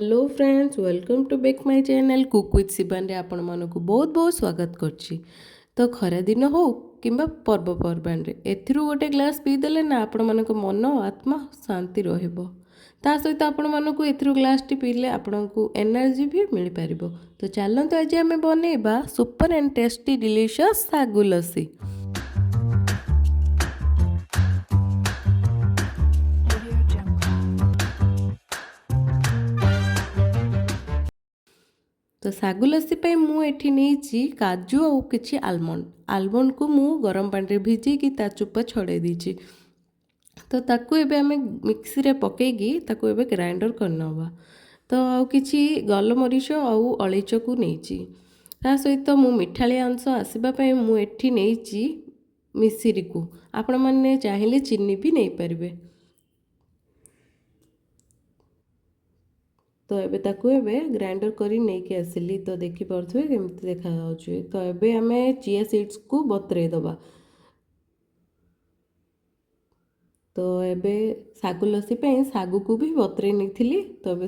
Hello friends, welcome to back my channel cook with Shibani. आपण मानक बहुत बहुत स्वागत करछि। तो खरा दिन हो किंबा पर्वपर्वाणी एथिरु गोटे ग्लास पीदेले ना आपण मानक मन आत्मा शांति रहइबो। ता सहित आपण मानक एथिरु ग्लास टी पीले आपनकु एनर्जी भी मिल पारिबो। तो चलंतु आज आमे बनेबा सुपर एंड टेस्टी डिलीशियस सागु लस्सी। तो सागु लस्सी पे मु एठी नेछि काजू और किछि आलमंड को मु गरम पानी रे भिजी कि ता चुप्पा छड़े दीछि। तो ताकू एबे हमें मिक्सी रे पकेगी ताकू एबे ग्राइंडर करनवा। तो आउ किछि गलमरीच आउ अलैच को नेछि। ता सहित मु मिठाली अंश आसीबा पय मु एठी नेछि मिसिरी को। आपण माने चाहिले चीनी भी नै परिबे। तो एबे ताकू एबे ग्राइंडर करी नहीं के आसिली। तो देखि परथुए केमति देखा जाउछु। तो एबे हमें चिया सीड्स को बतरे दबा। तो एबे सागु लस्सी पे सागु को भी बतरे नहीं थिली। तो एबे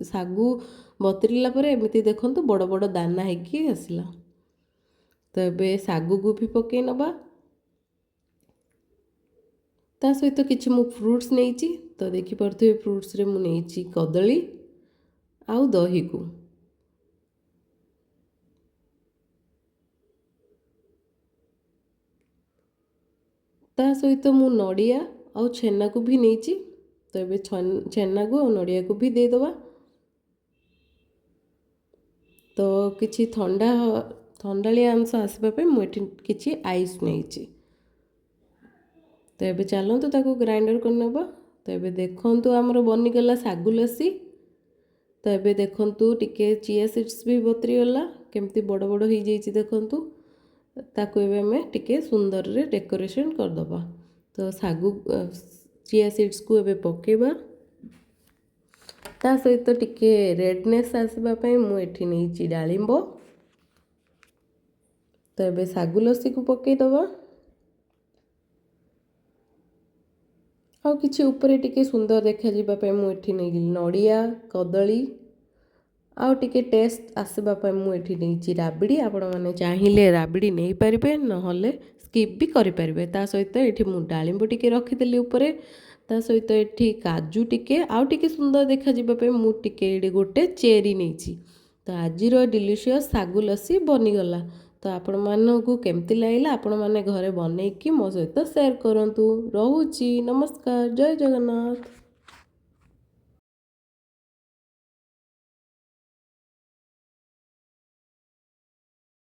सागु बतरीला परे एमिति देखंतु बड़ बड़ दाना हेकी आसिला। तो एबे सागु को भी पके नबा। ता सहित किछि मु फ्रूट्स नेछि। तो देखि परथुए फ्रूट्स रे मु नेछि कदली आउ दही को। ता सहित मु नड़िया आउ छेना को भी नेछि। तो एबे छेना को और नड़िया को भी दे दबा। तो किछि ठंडालिया अंश आसबा पे मु एठी किछि आइस नेछि। तो एबे चलंतु ताको ग्राइंडर करनबा। तो एबे देखंतु हमर बनी गला सागु लस्सी। तो एबे देखंतु टिके चिया सीड्स भी बतरी गला केमती बड़ बड़ हो जाइछि देखंतु। ताको एबे हमें टिके सुंदर रे डेकोरेशन कर दबा। तो सागु चिया सीड्स को एबे पकेबा। ता सहित टिके रेडनेस आसबा पय मु एठी नेछि डालिंबो। तो एबे सागु लस्सी को पके दबा। आउ किछि ऊपर टिके सुंदर देखा जिबा पे मु एठी नै नड़िया कदली आउ टिके टेस्ट आसबा पे मु एठी नेछि राबड़ी। आपण माने चाहिले राबड़ी नै परिबे नहले स्किप भी करि परिबे। ता सहित एठी मु डालिंबो टिके रखि देली ऊपर। ता सहित एठी काजू टिके आउ टिके सुंदर देखा जिबा पे मु टिके एडी गोटे चेरी नेछि। तो आजिर डिलीशियस सागु लस्सी बनी गला। तो आपण मानकु केमती लागला आपण माने घरे बनेइकी मो सहित शेयर करंतु। रहूची नमस्कार, जय जगन्नाथ।